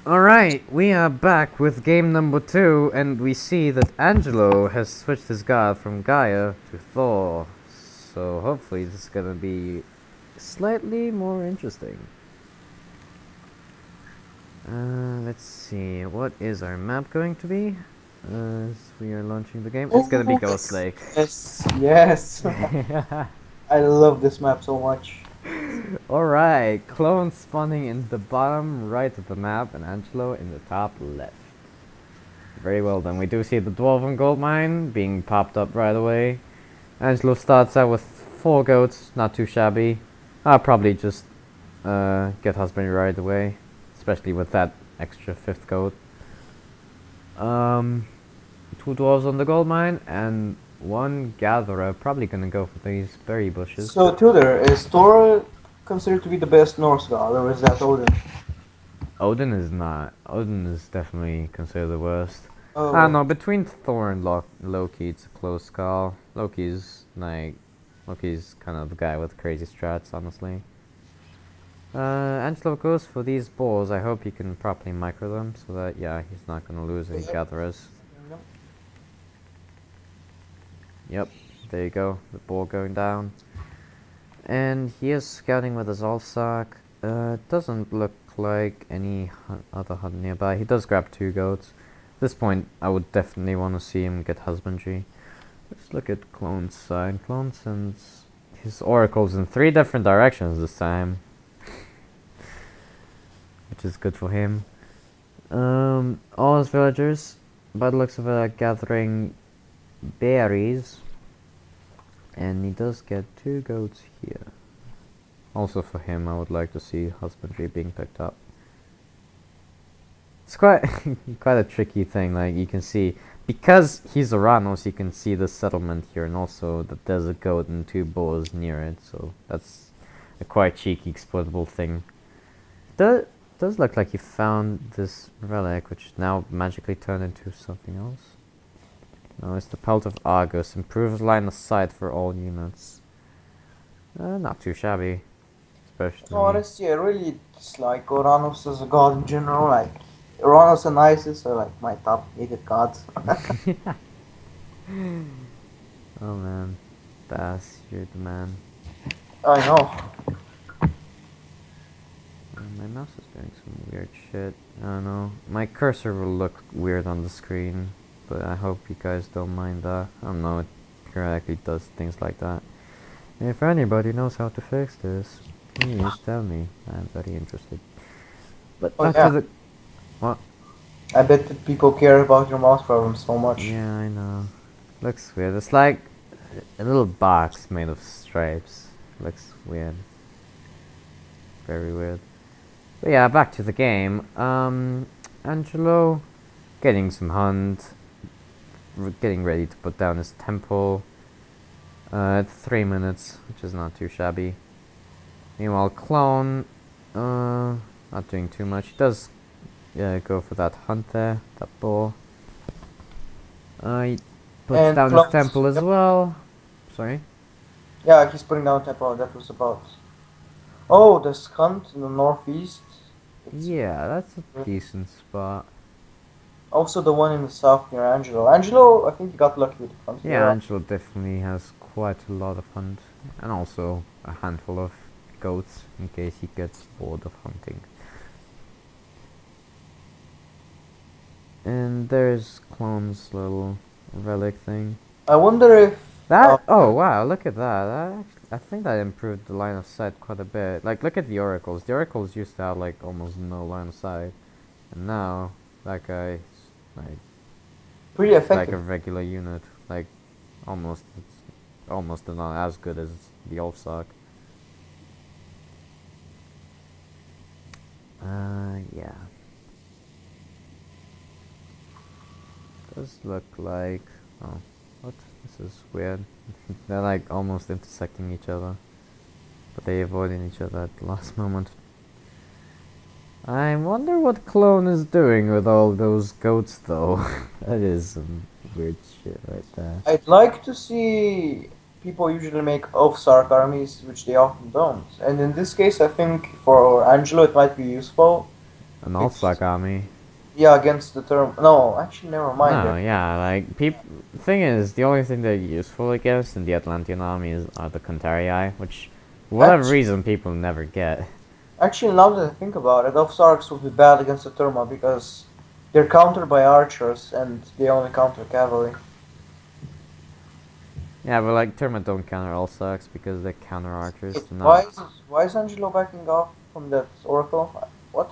Alright, we are back with game number 2, and we see that Angelo has switched his god from Gaia to Thor. So hopefully this is gonna be slightly more interesting. Let's see, what is our map going to be? As we are launching the game, it's gonna be Oh, Ghost Lake. yes. I love this map so much. Alright, clones spawning in the bottom right of the map, and Angelo in the top left. Very well done. We do see the Dwarven Gold Mine being popped up right away. Angelo starts out with 4 goats, not too shabby. I'll probably just get husbandry right away, especially with that extra 5th goat. 2 dwarves on the gold mine and 1 gatherer. Probably gonna go for these berry bushes. So, Tudor, is Thor considered to be the best Norse god, or is that Odin? Odin is not. Odin is definitely considered the worst. I don't Oh, know, between Thor and Loki, it's a close call. Loki's kind of the guy with crazy strats, honestly. Angelo goes for these balls. I hope he can properly micro them so that, yeah, he's not gonna lose any gatherers. Yep, there you go, the ball going down. And he is scouting with his Allsack. Doesn't look like any other hunt nearby. He does grab 2 goats. At this point, I would definitely want to see him get husbandry. Let's look at Clone's side. Clone sends his oracles in 3 different directions this time, which is good for him. All his villagers, by the looks of it, are gathering berries, and he does get 2 goats here. Also for him, I would like to see husbandry being picked up. It's quite quite a tricky thing. Like, you can see, because he's Oranos, you can see the settlement here, and also that there's a goat and 2 boars near it. So that's a quite cheeky exploitable thing. Does look like he found this relic, which now magically turned into something else. No, it's the Pelt of Argus. Improves line of sight for all units. Not too shabby. Especially... honestly, I really dislike Oranos as a god in general. Like, Oranos and Isis are like my top hated gods. Oh man. Bass, you're the man. I know. My mouse is doing some weird shit. I don't know. My cursor will look weird on the screen, but I hope you guys don't mind that. I don't know, it periodically does things like that. If anybody knows how to fix this, please tell me. I'm very interested. But Oh back yeah. to the... What? I bet that people care about your mouse problems so much. Yeah, I know. Looks weird. It's like a little box made of stripes. Looks weird. Very weird. But yeah, back to the game. Angelo getting some hunt, getting ready to put down his temple. At 3 minutes, which is not too shabby. Meanwhile, Clone, not doing too much. He does go for that hunt there, that boar. He puts And down his clones. temple as Yep. well. Sorry? Yeah, he's putting down tempo. That was about. Oh, this hunt in the northeast. It's Yeah, that's a decent spot. also the one in the south near Angelo. Angelo, I think he got lucky with the hunt. Yeah, Angelo definitely has quite a lot of hunt. And also a handful of goats in case he gets bored of hunting. And there's Clone's little relic thing. I wonder if. That, oh wow, look at that. I think that improved the line of sight quite a bit. Like, look at the oracles. The oracles used to have like almost no line of sight, and now that guy's like Pretty like a effective. regular unit. Like, it's almost not as good as the Ulfsock. Yeah. Does look like... Oh, what? This is weird. They're like almost intersecting each other, but they avoiding each other at the last moment. I wonder what Clone is doing with all those goats, though. That is some weird shit right there. I'd like to see. People usually make off-Sark armies, which they often don't. And in this case, I think for Angelo it might be useful. An Ulsak army. Yeah, against the term. No, actually, never mind. No, yeah, like thing is, the only thing they're useful against in the Atlantean army are the Cantarii, which, for whatever Actually, reason, people never get. now that I think about it, Offsarks would be bad against the Therma because they're countered by archers and they only counter cavalry. Yeah, but like Terma don't counter Ulsaks because they're counter archers. Wait, They're not. why is Angelo backing off from that oracle? What?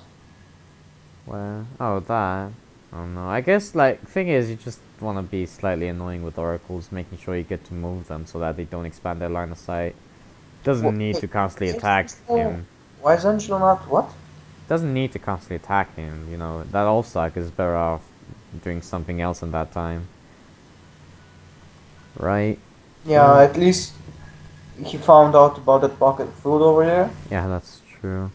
Well, oh that. I don't know. I guess like thing is, you just want to be slightly annoying with oracles, making sure you get to move them so that they don't expand their line of sight. Doesn't need Wait, to constantly why is attack Angelo, him. why is Angelo not what? Doesn't need to constantly attack him. You know that Ulsak is better off doing something else in that time, right? Yeah, at least he found out about that pocket of food over there. Yeah, that's true.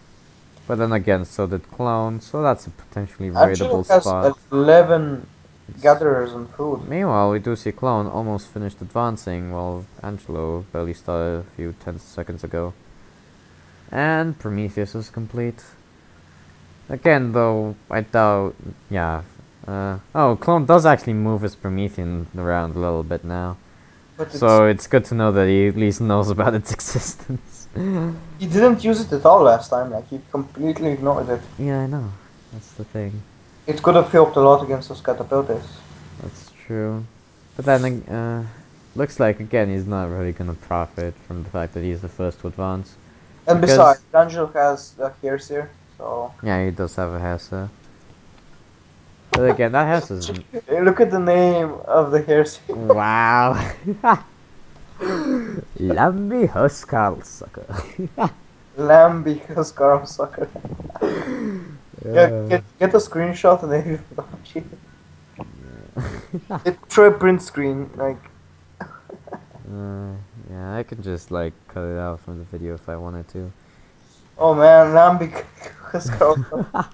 But then again, so did Clone, so that's a potentially Angelo raidable has spot. 11 It's gatherers and food. Meanwhile, we do see Clone almost finished advancing while Angelo barely started a few 10 seconds ago. And Prometheus is complete. Again, though, I doubt. Yeah. Oh, Clone does actually move his Promethean around a little bit now. But So it's good to know that he at least knows about its existence. he didn't use it at all last time, like he completely ignored it. Yeah, I know. That's the thing. It could have helped a lot against those catapultes. That's true. But then, looks like again he's not really gonna profit from the fact that he's the first to advance. And Because- besides, Angelo has the hairs here, so... Yeah, he does have a Hesse. But again, that Hesse is... Hey, look at the name of the hairs here. Wow! Lambi Huskal sucker. Lambi Huskar sucker. Yeah, get a screenshot and then try a print screen, like... Yeah, I can just like cut it out from the video if I wanted to. Oh man, Lambi Huskar.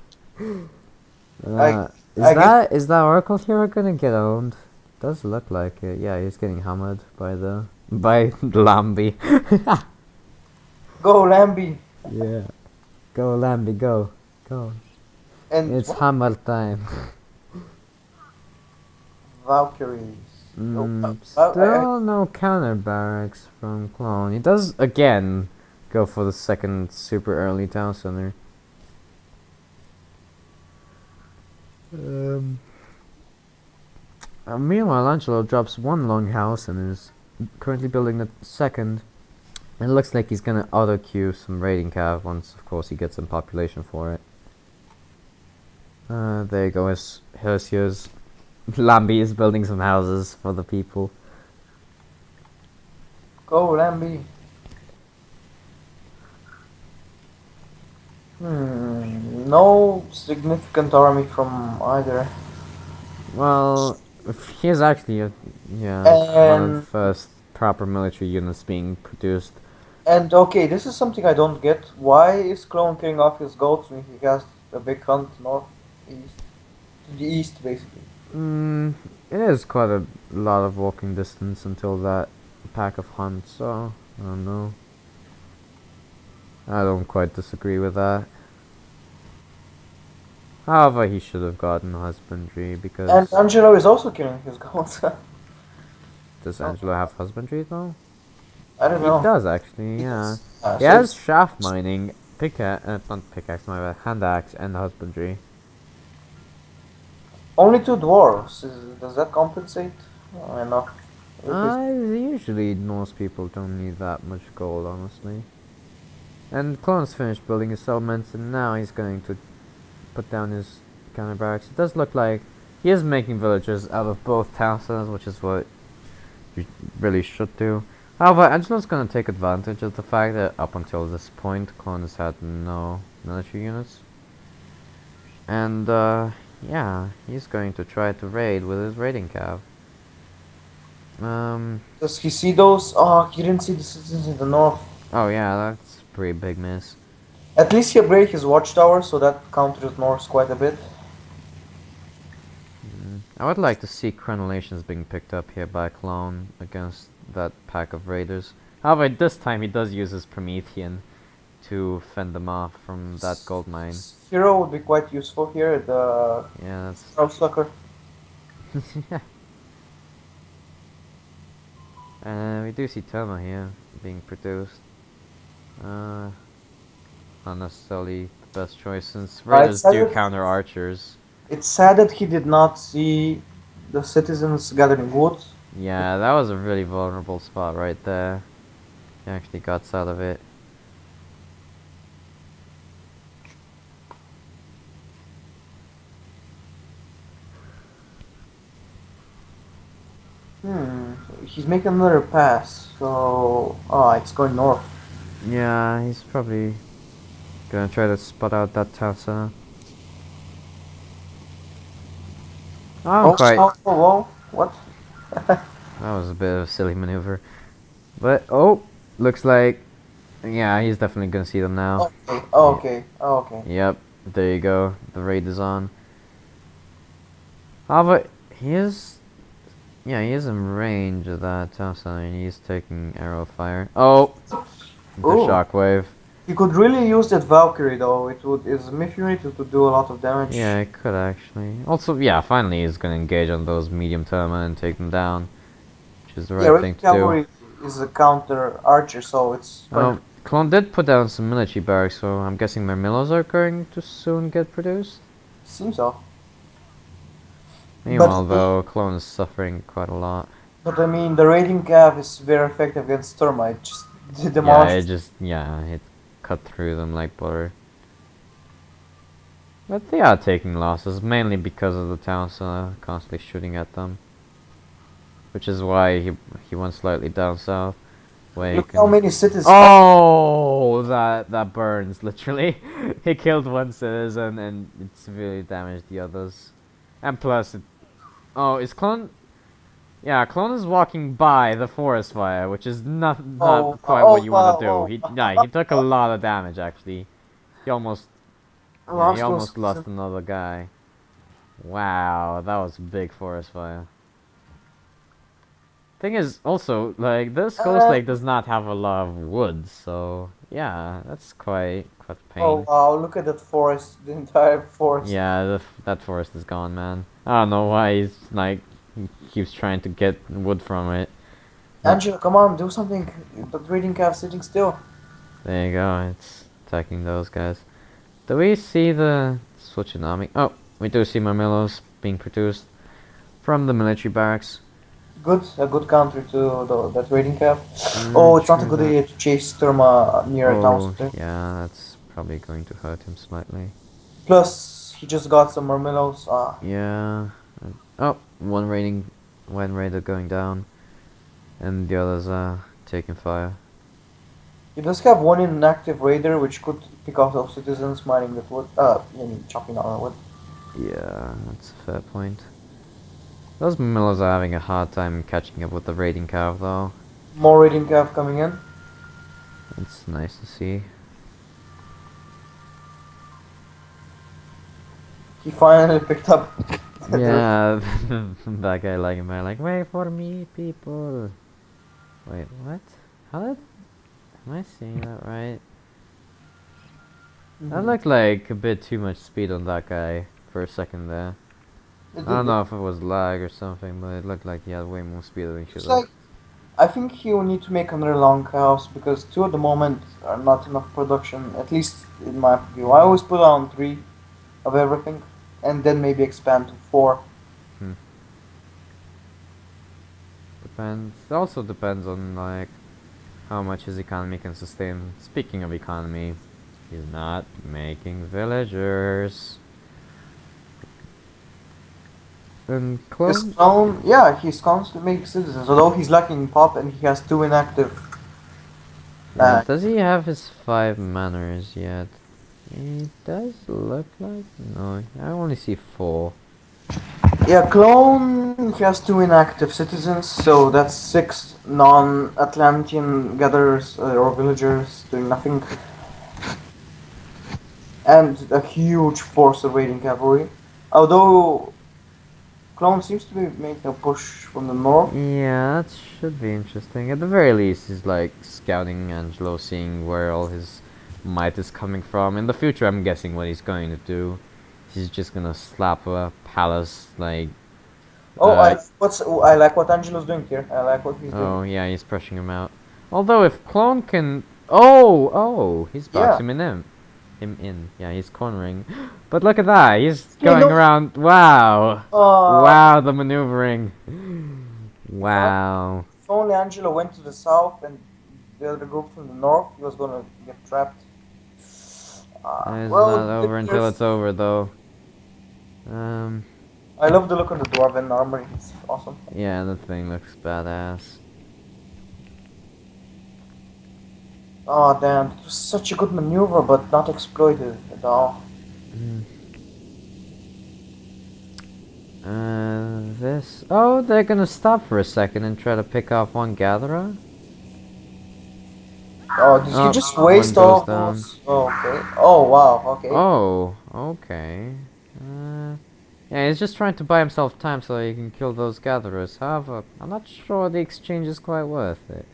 Is that Oracle hero gonna get owned? Does look like it. Yeah, he's getting hammered by Lambi. Go Lambi. Yeah. Go Lambi, go. And It's hammer time. Valkyries. Still no counter barracks from Clone. He does again go for the second super early town center. Meanwhile, Angelo drops one longhouse and is currently building the second. And it looks like he's gonna auto queue some raiding cav once, of course, he gets some population for it. There you go, here's yours. Lambi is building some houses for the people. Go Lambi. No significant army from either. Well, here's actually one of the first proper military units being produced. And okay, this is something I don't get. Why is Clone killing off his goats when he has a big hunt northeast? To the east, basically. It is quite a lot of walking distance until that pack of hunts, so I don't know. I don't quite disagree with that. However, he should have gotten husbandry because... And Angelo is also killing his goats. Does Angelo have husbandry though? I don't know. He does actually, yeah. So He has shaft mining, not pickaxe, my bad, hand axe, and husbandry. only 2 dwarves. Does that compensate? I know. Usually Norse people don't need that much gold, honestly. And Clone's finished building his settlements, and now he's going to put down his counter barracks. It does look like he is making villagers out of both town centers, which is what you really should do. However, Angelo's going to take advantage of the fact that up until this point, Clone has had no military units. And, yeah, he's going to try to raid with his raiding cav. Does he see those? Oh, he didn't see the citizens in the north. Oh yeah, that's a pretty big miss. At least he upgraded his watchtower, so that counters Norse quite a bit. I would like to see crenellations being picked up here by Clone against that pack of raiders. However, this time he does use his Promethean to fend them off from that gold mine. Hero would be quite useful here. The Yeah, that's Sucker. we do see Therma here being produced. Not necessarily the best choice since It's raiders sad do that counter archers. it's sad that he did not see the citizens gathering wood. Yeah, that was a really vulnerable spot right there. He actually got out of it. He's making another pass, so it's going north. Yeah, he's probably gonna try to spot out that town center. Oh, Oh, quite. what? That was a bit of a silly maneuver. But, oh, looks like, yeah, he's definitely gonna see them now. Okay, okay. Yep, there you go. The raid is on. Ah, but he is, yeah, he is in range of that town center and he's taking arrow fire. Oh, the Ooh. shockwave. You could really use that Valkyrie though. It's myth unit. It would do a lot of damage. Yeah, it could actually. Also, yeah, finally he's gonna engage on those medium Therma and take them down, which is the right thing to do. Cavalry is a counter archer, so it's. Oh, Clone did put down some military barracks, so I'm guessing Mermillos are going to soon get produced. Seems so. Meanwhile, though, Clone is suffering quite a lot. But I mean, the raiding cav is very effective against Thermite. Just Yeah, demolished. it cut through them like butter. But they are taking losses, mainly because of the town center constantly shooting at them. Which is why he went slightly down south. Where Look how many cities. Oh, that burns, literally. He killed one citizen and it severely damaged the others. And plus, is Clone... Yeah, Clone is walking by the forest fire, which is not quite what you want to do. He took a lot of damage, actually. He almost lost another guy. Wow, that was a big forest fire. Thing is, also, like, this Ghost Lake does not have a lot of wood, so yeah, that's quite a pain. Oh wow, look at that forest, the entire forest. Yeah, that forest is gone, man. I don't know why he keeps trying to get wood from it. Angelo, come on, do something. The raiding cav sitting still. There you go, it's attacking those guys. Do we see the switch in army? Oh, we do see Marmillos being produced from the military barracks. A good counter to that raiding cav. Oh, it's not a good idea to chase Therma near a town center. Yeah, that's probably going to hurt him slightly. Plus, he just got some Marmillos. Yeah. Oh, one raider going down, and the others are taking fire. He does have one inactive raider which could pick off those citizens mining the wood. Chopping down the wood. Yeah, that's a fair point. Those millers are having a hard time catching up with the raiding cav, though. More raiding cav coming in. It's nice to see. He finally picked up. Yeah, that guy like, wait for me, people. Wait, what? Am I seeing that right? That looked like a bit too much speed on that guy for a second there. I don't know if it was lag or something, but it looked like he had way more speed than he should have. I think he will need to make another long house because 2 at the moment are not enough production, at least in my view. I always put on 3 of everything and then maybe expand to 4. Depends. It also depends on like how much his economy can sustain. Speaking of economy, he's not making villagers. And Clone, yeah, he's constantly making citizens, although he's lacking in pop and he has 2 inactive. Does he have his 5 manors yet? It does look like... No, I only see 4. Yeah, Clone has 2 inactive citizens, so that's 6 non-Atlantean gatherers or villagers doing nothing. And a huge force of raiding cavalry. Although Clone seems to be making a push from the north. Yeah, that should be interesting. At the very least, he's like scouting Angelo, seeing where all his might is coming from. In the future, I'm guessing what he's going to do. He's just gonna slap a palace like. Oh, I like what Angelo's doing here. I like what he's doing. Oh yeah, he's pushing him out. Although if Clone can, oh, he's Yeah. boxing him in. Him in. Yeah, he's cornering. But look at that. He's Yeah, going no. around. Wow. Uh, Wow, the maneuvering. Wow. if only Angelo went to the south and the other group from the north, he was gonna get trapped. It's Well, not over until it's over, though. I love the look on the dwarven armory. It's awesome. Yeah, the thing looks badass. Oh damn, it was such a good maneuver, but not exploited at all. This. Oh, they're gonna stop for a second and try to pick off one gatherer. Oh, did Oh, you just one waste goes all down. those? Oh, okay. Oh wow, okay. Oh, okay. Yeah, he's just trying to buy himself time so he can kill those gatherers. However, I'm not sure the exchange is quite worth it.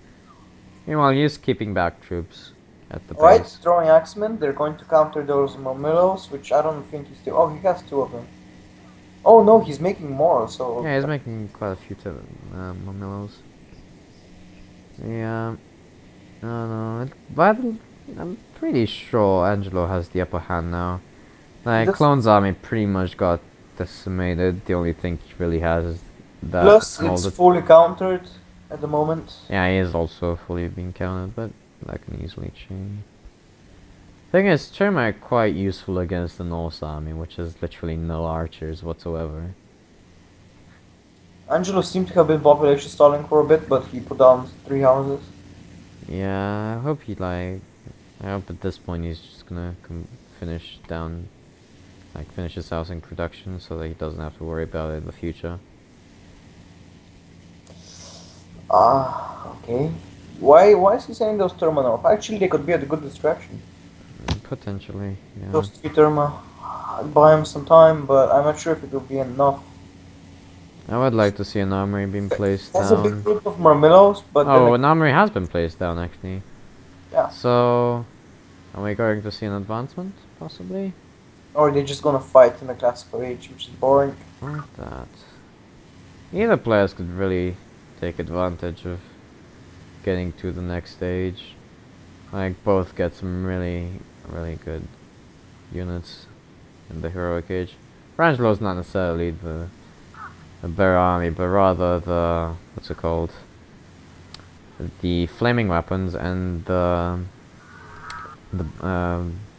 Meanwhile, he's keeping back troops at the Right, base. throwing axemen, they're going to counter those Murmillos, which I don't think he's still. Oh, he has two of them. Oh no, he's making more, so. Yeah, he's making quite a few Momillos. Yeah. No. But I'm pretty sure Angelo has the upper hand now. Like, This- Clone's army pretty much got decimated. The only thing he really has is that Plus, it's molded. fully countered at the moment. Yeah, he is also fully being counted, but that can easily change. Thing is, Terma are quite useful against the Norse army, which has literally no archers whatsoever. Angelo seemed to have been population stalling for a bit, but he put down 3 houses. Yeah, I hope I hope at this point he's just gonna finish his house in production so that he doesn't have to worry about it in the future. Okay. Why is he saying those Therma off? Actually, they could be a good distraction. Potentially, yeah. Those 3 Therma. I'd buy him some time, but I'm not sure if it will be enough. I would like to see an armory being placed That's a big down. group of Murmillos, but Oh, then an armory has been placed down, actually. yeah. So, are we going to see an advancement, possibly? Or they're just gonna fight in the classical age, which is boring. Like that. Either players could really take advantage of getting to the next stage. Like, both get some really good units in the heroic age. Rangelo's not necessarily the better army, but rather the what's it called? The flaming weapons and the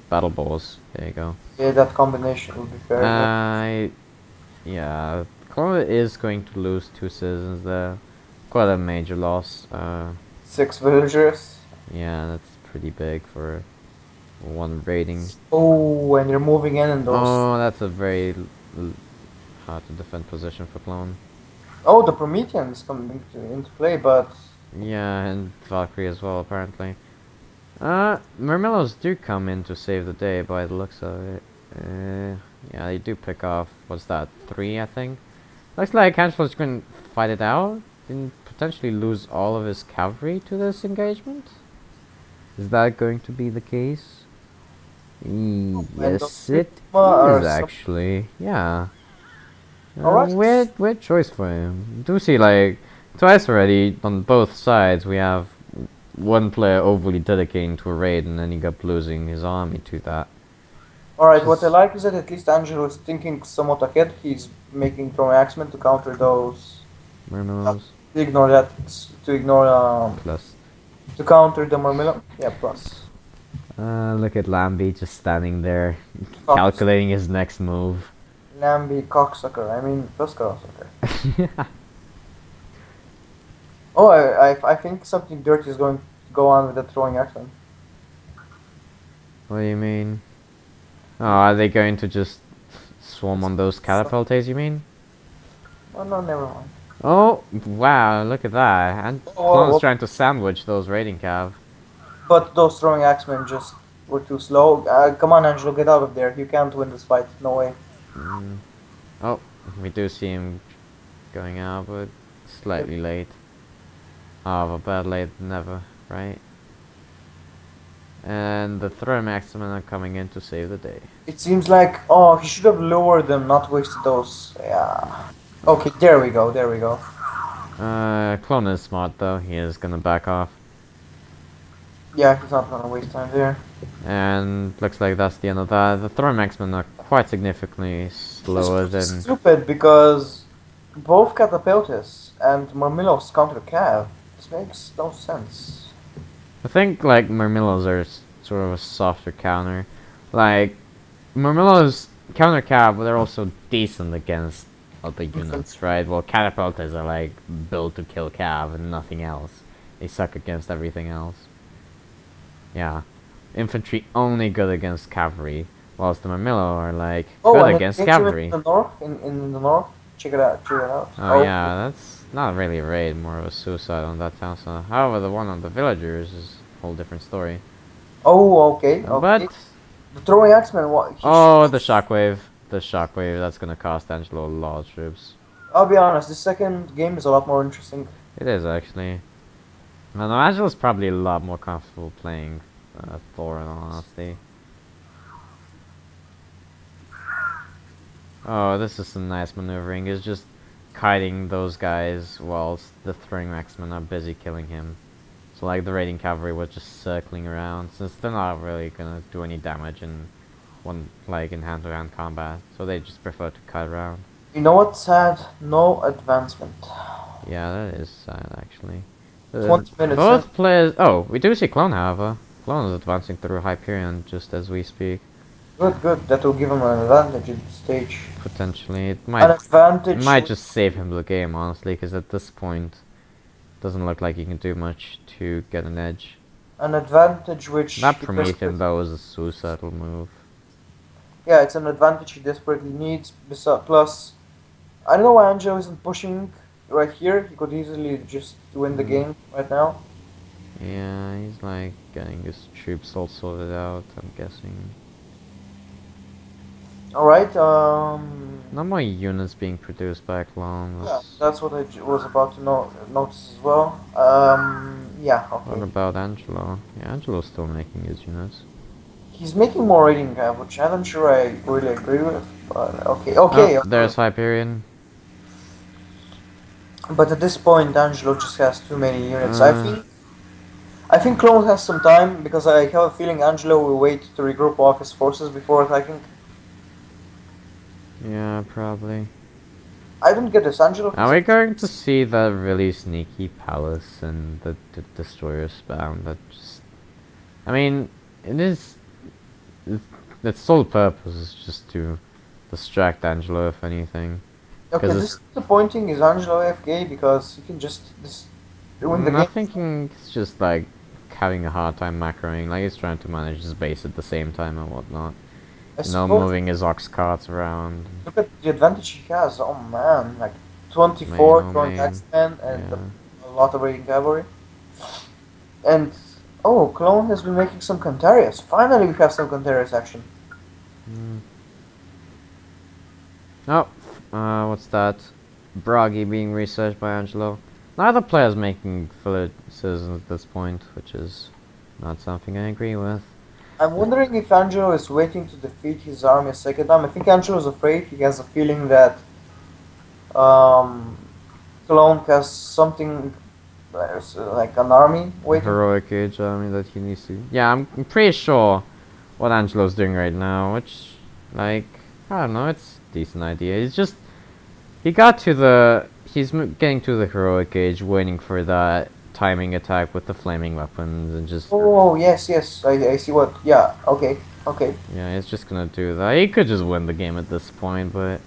battle balls. There you go. Yeah, that combination would be very good. Yeah, Colombia is going to lose 2 citizens there. Quite a major loss. 6 villagers. Yeah, that's pretty big for one raiding. Oh, and you're moving in and those. Oh, that's a very hard to defend position for Clone. Oh, the Promethean is coming into play, but Yeah, and Valkyrie as well, apparently. Murmillos do come in to save the day by the looks of it. Yeah, they do pick off, what's that, 3, I think? Looks like Angelo's going to fight it out and potentially lose all of his cavalry to this engagement. Is that going to be the case? Yes, it is actually. Yeah. Alright. Weird choice for him. Do see, like, twice already on both sides we have one player overly dedicating to a raid and then he up losing his army to that. alright, what I like is that at least Angelo is thinking somewhat ahead. He's making throwing axemen to counter those. Murmillos To ignore that. To ignore plus. to counter the Murmillo. Yeah, plus. Look at Lambie just standing there, Cox. calculating his next move. Lambie cocksucker. I mean, plus cocksucker. Oh, I think something dirty is going to go on with the throwing axemen. What do you mean? Oh, are they going to just swarm on those catapults, you mean? Oh no, never mind. Oh, wow, look at that. And Clone's trying to sandwich those raiding cav. But those throwing axemen just were too slow. Come on, Angelo, get out of there. You can't win this fight. No way. Oh, we do see him going out, but slightly late. Oh, but better late than never, right? And the Thor Maximin are coming in to save the day. It seems like, oh, he should have lowered them, not wasted those. Yeah. Okay, there we go, there we go. Clone is smart though, he is gonna back off. Yeah, he's not gonna waste time there. And looks like that's the end of that. The Thor Maximin are quite significantly slower It's than... stupid because both Catapultus and Marmillos counter Cav. This makes no sense. I think, like, Murmillos are sort of a softer counter. Like, Murmillos counter Cav, but they're also decent against other units, right? Well, Catapultas are, like, built to kill Cav and nothing else. They suck against everything else. Yeah. Infantry only good against cavalry, whilst the Murmillo are, like, good and against it cavalry. in the north, in the north. Check it out, check it out. Oh yeah, that's not really a raid, more of a suicide on that town. So, however, the one on the villagers is a whole different story. Oh, okay, okay. But The throwing axeman, what? oh, the shockwave, that's gonna cost Angelo a lot of troops. I'll be honest, the second game is a lot more interesting. It is actually. I know Angelo's probably a lot more comfortable playing Thor, in all honesty. Oh, this is some nice maneuvering. It's just kiting those guys whilst the throwing axemen are busy killing him. So like the raiding cavalry was just circling around, since they're not really gonna do any damage in in hand-to-hand combat. So they just prefer to cut around. You know what's sad? No advancement. Yeah, that is sad actually. 20 minutes. Both players. Oh, we do see Clone, however. Clone is advancing through Hyperion just as we speak. Good, good. That will give him an advantage at this stage. Potentially, it An might advantage. just save him the game, honestly, because at this point, doesn't look like he can do much to get an edge. An advantage which. That he Promethean though was a suicidal move. Yeah, it's an advantage he desperately needs. Plus, I don't know why Angelo isn't pushing right here. He could easily just win the game right now. Yeah, he's like getting his troops all sorted out, I'm guessing. Alright, No more units being produced by Clone. yeah, that's what I was about to notice as well. Yeah, What okay. about Angelo? Yeah, Angelo's still making his units. He's making more rating, which I'm not sure I really agree with. But okay, okay. Oh, there's Hyperion. But at this point, Angelo just has too many units. Uh. I think Clone has some time because I have a feeling Angelo will wait to regroup all of his forces before attacking. Yeah, probably. I don't get this, Angelo. Are we going to see that really sneaky palace and the destroyer spam that just... I mean, it is... Its sole purpose is just to distract Angelo, if anything. Okay, this is disappointing. Is Angelo AFK because he can just win the game? I'm thinking it's just like having a hard time macroing, like he's trying to manage his base at the same time and whatnot. No moving his ox carts around. Look at the advantage he has. Oh man, like 24 throwing main. axemen and Yeah. a lot of raiding cavalry. And oh, Clone has been making some Cantarius. Finally, we have some Cantarius action. Oh, what's that? Bragi being researched by Angelo. Neither player's making full decisions at this point, which is not something I agree with. I'm wondering if Angelo is waiting to defeat his army a second time. I think Angelo is afraid. He has a feeling that Clone has something like an army waiting. Heroic age army that he needs to... Yeah, I'm pretty sure what Angelo's doing right now, which, like, I don't know, it's a decent idea. He's just... He got to the... He's getting to the heroic age, waiting for that timing attack with the flaming weapons and just... Oh, yes, yes. I see what... Yeah, okay, okay. Yeah, he's just gonna do that. He could just win the game at this point, but...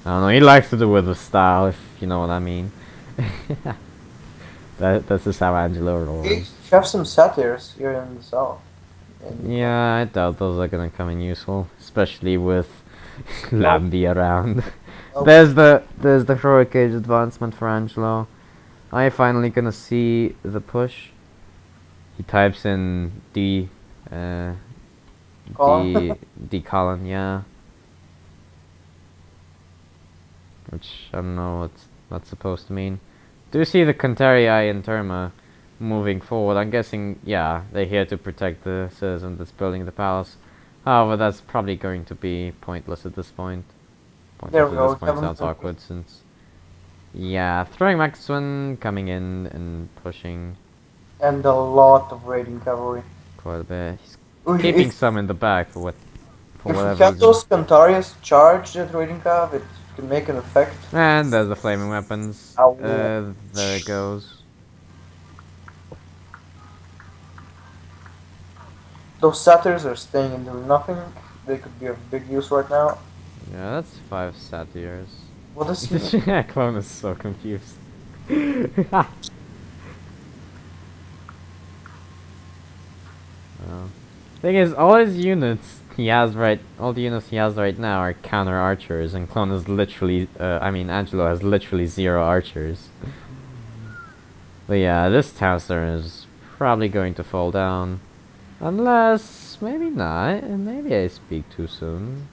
I don't know, he likes to do it with his style, if you know what I mean. That's just how Angelo rolls. We have some satyrs here in the south. Yeah, I doubt those are gonna come in useful, especially with Lambi around. Oh. There's the heroic age advancement for Angelo. Are you finally gonna see the push? He types in Colin? D colon, yeah. Which I don't know what that's supposed to mean. Do you see the Cantarii in Terma? moving forward. I'm guessing, yeah, they're here to protect the citizen that's building the palace. However, that's probably going to be pointless at this point. There Pointless we at this go. point sounds awkward since, yeah, throwing Maxwin, coming in and pushing And a lot of raiding cavalry. quite a bit. He's keeping If some in the back for if we whatever have reason. those Cantarius charge that raiding cav, it can make an effect. And there's the flaming weapons. Ow. There it goes. Those satyrs are staying and doing nothing. They could be of big use right now. Yeah, that's 5 satyrs. What does he? Yeah, clone is so confused. Well, thing is, all the units he has right now are counter archers, and clone is literally, Angelo has literally 0 archers. But yeah, this town center is probably going to fall down. Unless, maybe not, and maybe I speak too soon.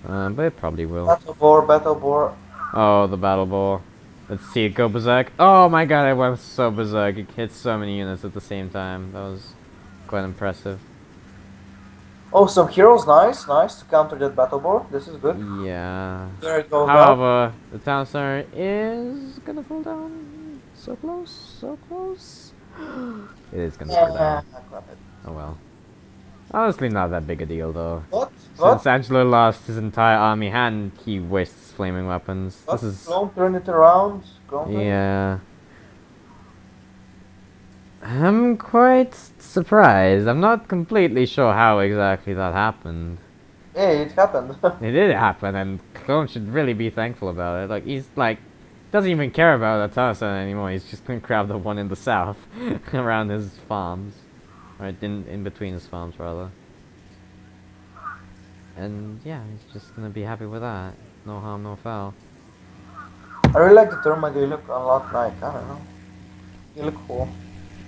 But it probably will. Battle boar, battle boar. Oh, the battle ball. Let's see it go berserk. Oh my god, it went so berserk. It hit so many units at the same time. That was quite impressive. Oh, some heroes, nice to counter that battle boar. This is good. Yeah. There it goes. However, the town center is gonna fall down. So close, so close. It is gonna fall down. Grab it. Oh well. Honestly, not that big a deal though. What? Since Angelo lost his entire army and he wastes flaming weapons. What? This is... Don't turn it around. Yeah. I'm quite surprised. I'm not completely sure how exactly that happened. Hey, it happened. It did happen, and Clone should really be thankful about it. Like, he's like, doesn't even care about Atasa anymore. He's just gonna grab the one in the south around his farms. Right, in between his farms, rather. And yeah, he's just gonna be happy with that. No harm, no foul. I really like the termite. They look a lot like, I don't know. They look cool.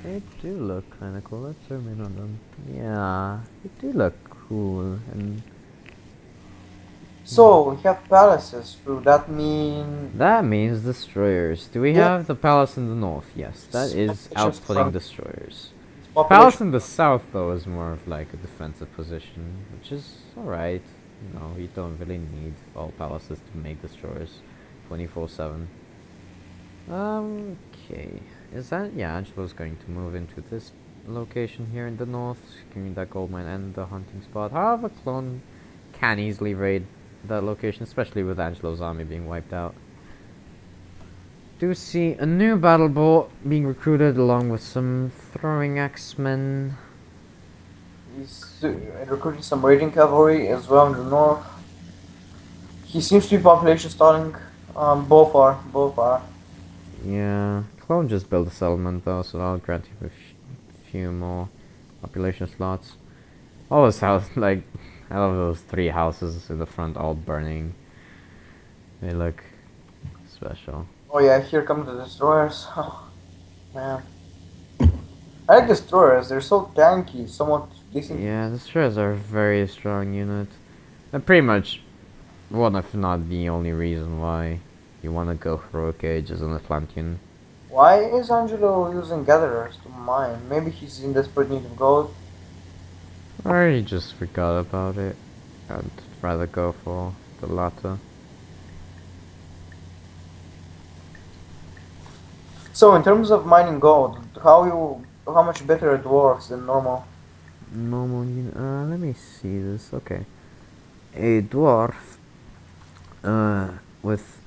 They do look kind of cool. Let's zoom in on them. Yeah, they do look cool. And So, we have palaces. Would that mean... that means destroyers. Do we have the palace in the north? Yes, that is outputting destroyers. Palace in the south, though, is more of like a defensive position, which is alright. You know, you don't really need all palaces to make destroyers 24/7. Okay. Is that... yeah, Angelo's going to move into this location here in the north, securing that gold mine and the hunting spot. However, Clone can easily raid that location, especially with Angelo's army being wiped out. Do see a new battle boar being recruited along with some throwing axemen. He's recruiting some raiding cavalry as well in the north. He seems to be population stalling. Both are. Yeah, Clone just built a settlement though, so I'll grant him a few more population slots. All this house, like, I love those 3 houses in the front all burning. They look special. Oh yeah, here come the destroyers. Oh, man. I like destroyers, they're so tanky, somewhat decent. Yeah, destroyers are a very strong unit. And pretty much one if not the only reason why you want to go heroic age as an Atlantean. Why is Angelo using gatherers to mine? Maybe he's in desperate need of gold. Or he just forgot about it. I'd rather go for the latter. So in terms of mining gold, how much better are dwarves than normal? Normal unit. Let me see this. Okay, a dwarf. With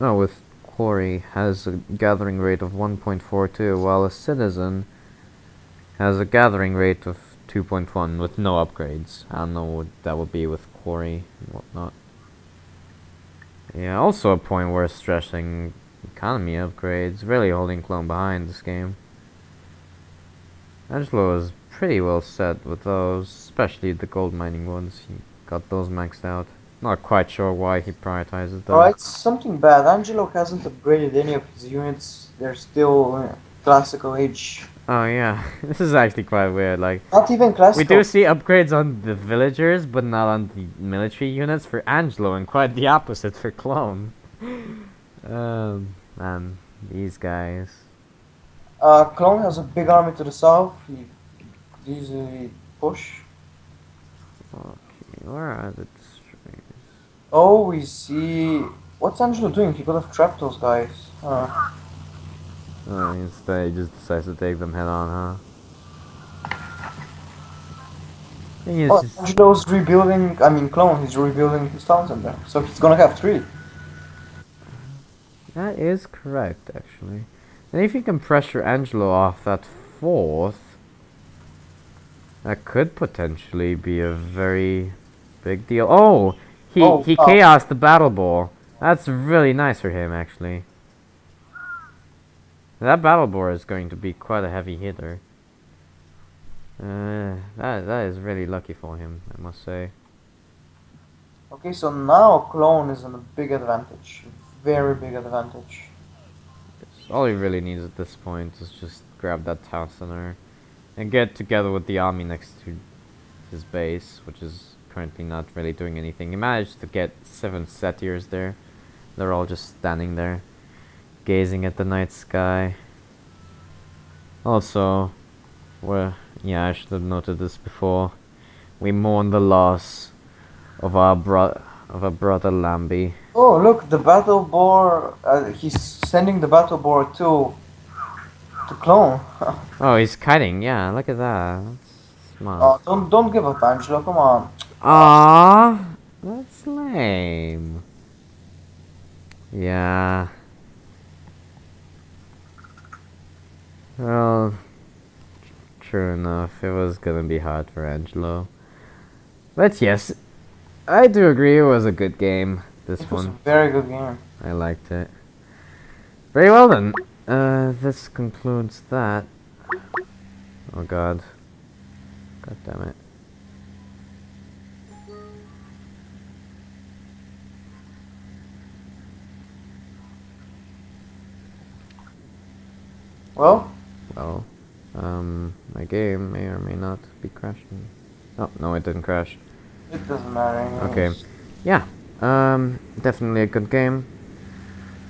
with quarry has a gathering rate of 1.42, while a citizen has a gathering rate of 2.1 with no upgrades. I don't know what that would be with quarry and whatnot. Yeah, also a point worth stressing: economy upgrades, really holding Clone behind this game. Angelo is pretty well set with those, especially the gold mining ones. He got those maxed out. Not quite sure why he prioritized it though. Alright, something bad. Angelo hasn't upgraded any of his units. They're still classical age. Oh yeah, this is actually quite weird. Like, Not even classical. we do see upgrades on the villagers, but not on the military units for Angelo, and quite the opposite for Clone. Man, these guys. Clone has a big army to the south. He could easily push. Okay, where are the destroyers? Oh, we see. What's Angelo doing? He could have trapped those guys. Oh, instead he just decides to take them head on, huh? Thing is Oh, just Angelo's rebuilding. I mean, Clone. He's rebuilding his town center, so he's gonna have three. that is correct actually. And if you can pressure Angelo off that fourth, that could potentially be a very big deal. Oh, Oh, he wow. chaos the battle ball. That's really nice for him actually. That battle ball is going to be quite a heavy hitter. That is really lucky for him, I must say. Okay, so now Clone is in a big advantage. Very big advantage. All he really needs at this point is just grab that town center and get together with the army next to his base, which is currently not really doing anything. He managed to get 7 satyrs there. They're all just standing there, gazing at the night sky. Also, yeah, I should have noted this before. We mourn the loss of our brother Lambi. Oh, look, the battle boar. He's sending the battle boar to Clone. Oh, he's kiting. Yeah, look at that. That's smart. Oh, don't give up, Angelo. Come on. Ah, that's lame. Yeah. Well, true enough. It was gonna be hard for Angelo. But yes, I do agree it was a good game. This It was a one. very good game. I liked it. Very well then. This concludes that. Oh god. God damn it. Well, Well, my game may or may not be crashing. Oh, no, it didn't crash. it doesn't matter Okay. anyways. Yeah. Definitely a good game.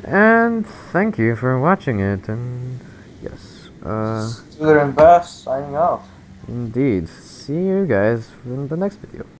And thank you for watching it. And yes, Steeler and Bass signing out. indeed. See you guys in the next video.